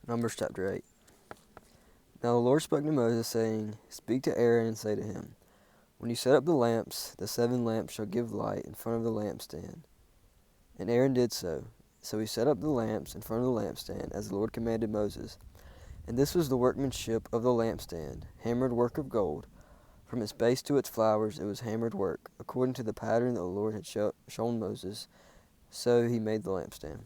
Numbers chapter 8. Now the Lord spoke to Moses, saying, Speak to Aaron and say to him, When you set up the lamps, the 7 lamps shall give light in front of the lampstand. And Aaron did so. So he set up the lamps in front of the lampstand, as the Lord commanded Moses. And this was the workmanship of the lampstand, hammered work of gold. From its base to its flowers it was hammered work, according to the pattern that the Lord had shown Moses. So he made the lampstand.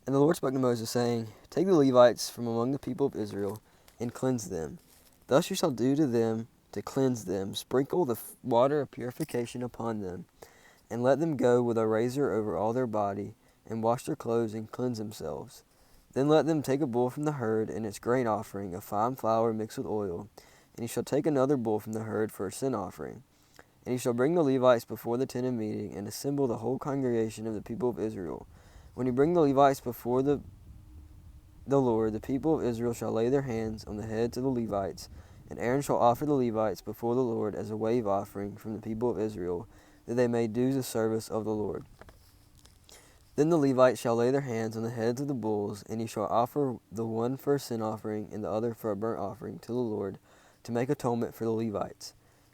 And the Lord spoke to Moses, saying, Take the Levites from among the people of Israel, and cleanse them. Thus you shall do to them to cleanse them. Sprinkle the water of purification upon them, and let them go with a razor over all their body, and wash their clothes and cleanse themselves. Then let them take a bull from the herd and its grain offering, of fine flour mixed with oil. And he shall take another bull from the herd for a sin offering. And he shall bring the Levites before the tent of meeting, and assemble the whole congregation of the people of Israel. When you bring the Levites before the Lord, the people of Israel shall lay their hands on the heads of the Levites, and Aaron shall offer the Levites before the Lord as a wave offering from the people of Israel, that they may do the service of the Lord. Then the Levites shall lay their hands on the heads of the bulls, and he shall offer the one for a sin offering, and the other for a burnt offering to the Lord, to make atonement for the Levites.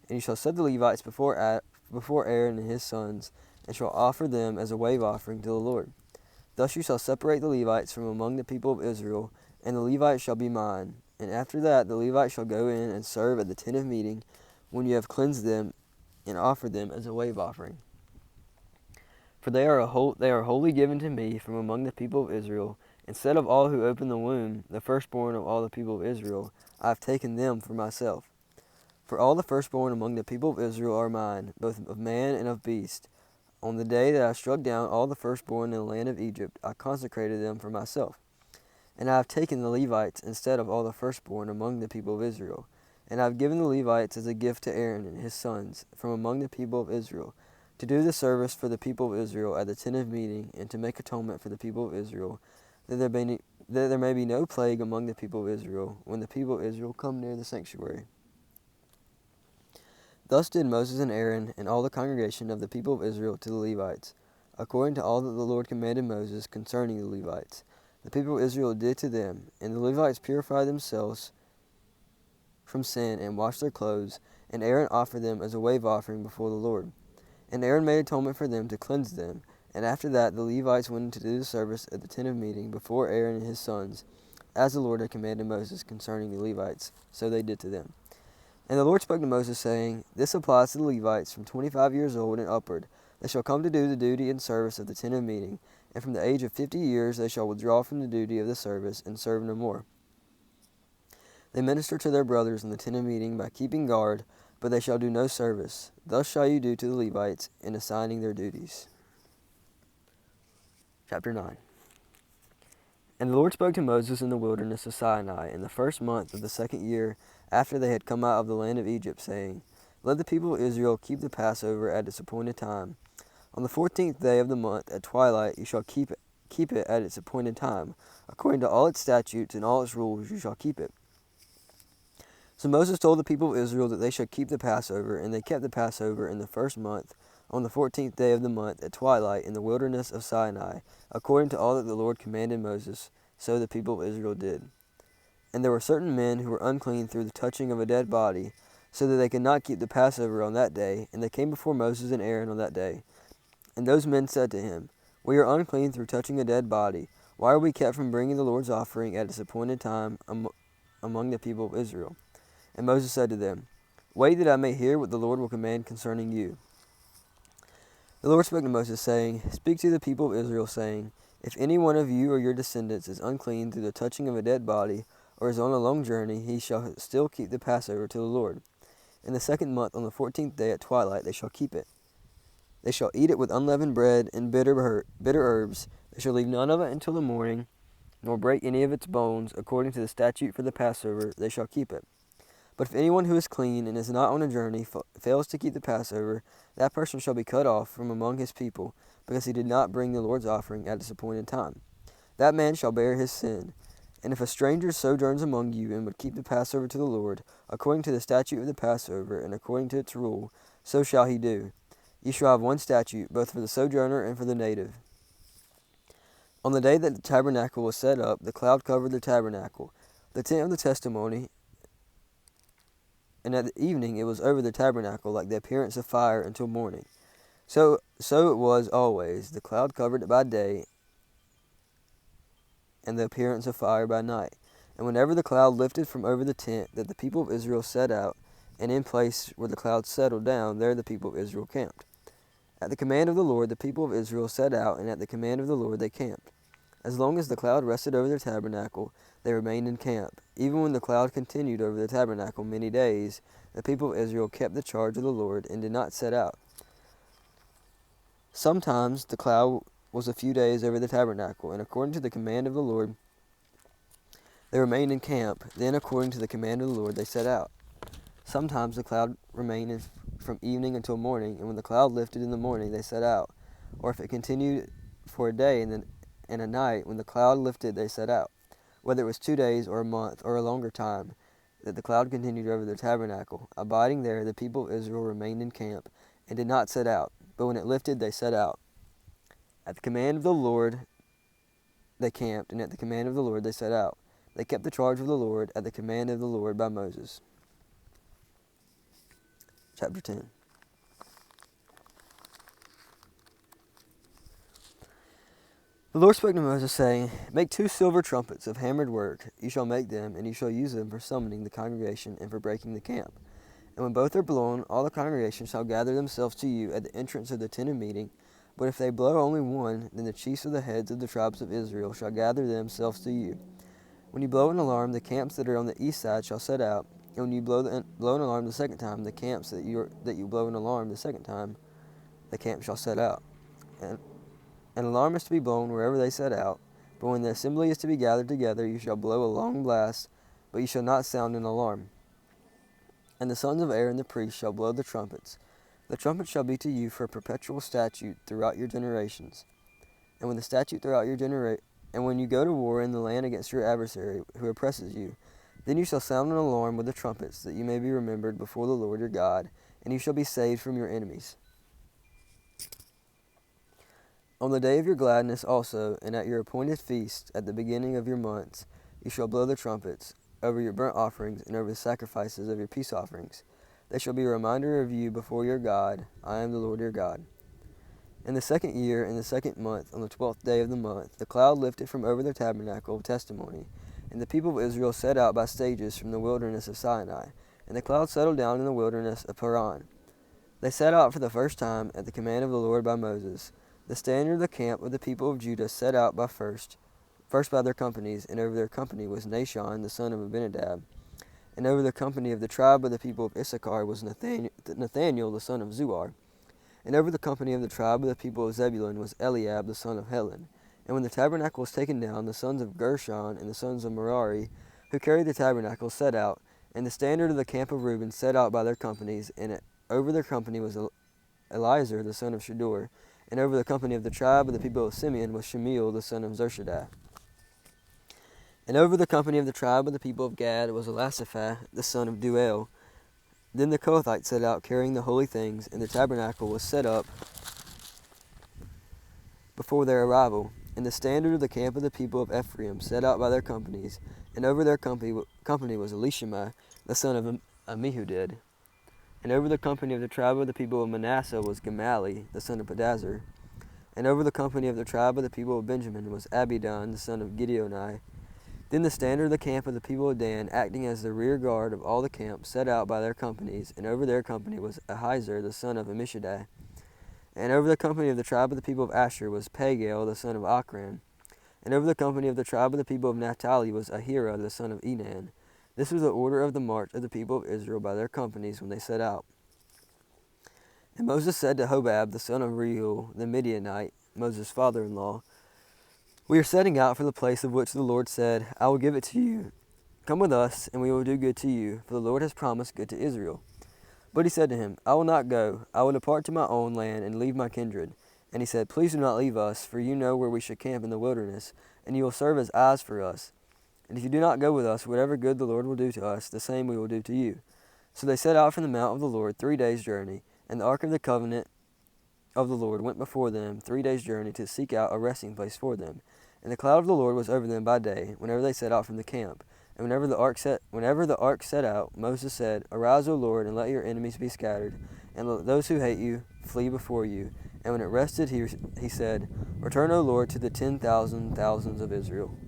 And he shall set the Levites before Aaron and his sons, and shall offer them as a wave offering to the Lord. Thus you shall separate the Levites from among the people of Israel, and the Levites shall be mine. And after that the Levites shall go in and serve at the tent of meeting, when you have cleansed them, and offer them as a wave offering. For they are wholly given to me from among the people of Israel. Instead of all who open the womb, the firstborn of all the people of Israel, I have taken them for myself. For all the firstborn among the people of Israel are mine, both of man and of beast. On the day that I struck down all the firstborn in the land of Egypt, I consecrated them for myself. And I have taken the Levites instead of all the firstborn among the people of Israel. And I have given the Levites as a gift to Aaron and his sons from among the people of Israel, to do the service for the people of Israel at the tent of meeting, and to make atonement for the people of Israel, that there may be no plague among the people of Israel, when the people of Israel come near the sanctuary. Thus did Moses and Aaron and all the congregation of the people of Israel to the Levites, according to all that the Lord commanded Moses concerning the Levites. The people of Israel did to them, and the Levites purified themselves from sin and washed their clothes, and Aaron offered them as a wave offering before the Lord. And Aaron made atonement for them to cleanse them, and after that the Levites went in to do the service at the tent of meeting before Aaron and his sons, as the Lord had commanded Moses concerning the Levites, so they did to them. And the Lord spoke to Moses, saying, This applies to the Levites from 25 years old and upward. They shall come to do the duty and service of the tent of meeting, and from the age of 50 years they shall withdraw from the duty of the service, and serve no more. They minister to their brothers in the tent of meeting by keeping guard, but they shall do no service. Thus shall you do to the Levites in assigning their duties. Chapter 9. And the Lord spoke to Moses in the wilderness of Sinai in the first month of the 2nd year after they had come out of the land of Egypt, saying, Let the people of Israel keep the Passover at its appointed time. On the 14th day of the month at twilight you shall keep it at its appointed time. According to all its statutes and all its rules you shall keep it. So Moses told the people of Israel that they should keep the Passover, and they kept the Passover in the first month, on the 14th day of the month at twilight in the wilderness of Sinai, according to all that the Lord commanded Moses, so the people of Israel did. And there were certain men who were unclean through the touching of a dead body, so that they could not keep the Passover on that day, and they came before Moses and Aaron on that day. And those men said to him, We are unclean through touching a dead body. Why are we kept from bringing the Lord's offering at its appointed time among the people of Israel? And Moses said to them, Wait that I may hear what the Lord will command concerning you. The Lord spoke to Moses, saying, Speak to the people of Israel, saying, If any one of you or your descendants is unclean through the touching of a dead body, or is on a long journey, he shall still keep the Passover to the Lord. In the 2nd month, on the 14th day at twilight, they shall keep it. They shall eat it with unleavened bread and bitter herbs. They shall leave none of it until the morning, nor break any of its bones. According to the statute for the Passover, they shall keep it. But if anyone who is clean and is not on a journey fails to keep the Passover, that person shall be cut off from among his people, because he did not bring the Lord's offering at its appointed time. That man shall bear his sin. And if a stranger sojourns among you and would keep the Passover to the Lord, according to the statute of the Passover and according to its rule, so shall he do. You shall have one statute, both for the sojourner and for the native. On the day that the tabernacle was set up, the cloud covered the tabernacle, the tent of the testimony, and at the evening it was over the tabernacle like the appearance of fire until morning. So it was always. The cloud covered it by day, and the appearance of fire by night. And whenever the cloud lifted from over the tent that the people of Israel set out, and in place where the cloud settled down, there the people of Israel camped. At the command of the Lord, the people of Israel set out, and at the command of the Lord they camped. As long as the cloud rested over their tabernacle, they remained in camp. Even when the cloud continued over the tabernacle many days, the people of Israel kept the charge of the Lord and did not set out. Sometimes the cloud was a few days over the tabernacle, and according to the command of the Lord, they remained in camp. Then, according to the command of the Lord, they set out. Sometimes the cloud remained from evening until morning, and when the cloud lifted in the morning, they set out. Or if it continued for a day and a night, when the cloud lifted, they set out. Whether it was 2 days or a month or a longer time, that the cloud continued over the tabernacle. Abiding there, the people of Israel remained in camp and did not set out. But when it lifted, they set out. At the command of the Lord, they camped, and at the command of the Lord, they set out. They kept the charge of the Lord at the command of the Lord by Moses. Chapter 10. The Lord spoke to Moses, saying, Make 2 silver trumpets of hammered work. You shall make them, and you shall use them for summoning the congregation and for breaking the camp. And when both are blown, all the congregation shall gather themselves to you at the entrance of the tent of meeting. But if they blow only one, then the chiefs of the heads of the tribes of Israel shall gather themselves to you. When you blow an alarm, the camps that are on the east side shall set out. And when you blow an alarm the second time, the camps that you blow an alarm the second time, the camp shall set out. And an alarm is to be blown wherever they set out. But when the assembly is to be gathered together, you shall blow a long blast, but you shall not sound an alarm. And the sons of Aaron the priest shall blow the trumpets. The trumpet shall be to you for a perpetual statute throughout your generations. And when the statute throughout your and when you go to war in the land against your adversary who oppresses you, then you shall sound an alarm with the trumpets, that you may be remembered before the Lord your God, and you shall be saved from your enemies. On the day of your gladness also, and at your appointed feast, at the beginning of your months, you shall blow the trumpets over your burnt offerings and over the sacrifices of your peace offerings. They shall be a reminder of you before your God. I am the Lord your God. In the 2nd year, in the 2nd month, on the 12th day of the month, the cloud lifted from over the tabernacle of testimony, and the people of Israel set out by stages from the wilderness of Sinai, and the cloud settled down in the wilderness of Paran. They set out for the first time at the command of the Lord by Moses. The standard of the camp of the people of Judah set out by first by their companies, and over their company was Nahshon the son of Abinadab, and over the company of the tribe of the people of Issachar was Nathaniel the son of Zuar. And over the company of the tribe of the people of Zebulun was Eliab the son of Helon. And when the tabernacle was taken down, the sons of Gershon and the sons of Merari, who carried the tabernacle, set out. And the standard of the camp of Reuben set out by their companies, and over their company was Eliezer the son of Shedeur. And over the company of the tribe of the people of Simeon was Shemiel the son of Zershadai. And over the company of the tribe of the people of Gad was Elisaphat the son of Duel. Then the Kohathites set out, carrying the holy things, and the tabernacle was set up before their arrival. And the standard of the camp of the people of Ephraim set out by their companies, and over their company was Elishama the son of Ammihuded. And over the company of the tribe of the people of Manasseh was Gamali the son of Pedazur. And over the company of the tribe of the people of Benjamin was Abidan the son of Gideoni. Then the standard of the camp of the people of Dan, acting as the rear guard of all the camps, set out by their companies, and over their company was Ahiezer the son of Ammishaddai. And over the company of the tribe of the people of Asher was Pagiel the son of Achran. And over the company of the tribe of the people of Naphtali was Ahira the son of Enan. This was the order of the march of the people of Israel by their companies when they set out. And Moses said to Hobab the son of Reuel the Midianite, Moses' father-in-law, We are setting out for the place of which the Lord said, I will give it to you. Come with us, and we will do good to you, for the Lord has promised good to Israel. But he said to him, I will not go. I will depart to my own land and leave my kindred. And he said, Please do not leave us, for you know where we should camp in the wilderness, and you will serve as eyes for us. And if you do not go with us, whatever good the Lord will do to us, the same we will do to you. So they set out from the mount of the Lord 3 days' journey, and the ark of the covenant of the Lord went before them 3 days' journey to seek out a resting place for them. And the cloud of the Lord was over them by day, whenever they set out from the camp. And whenever the ark set out, Moses said, Arise, O Lord, and let your enemies be scattered, and let those who hate you flee before you. And when it rested, he said, Return, O Lord, to the 10,000 thousands of Israel.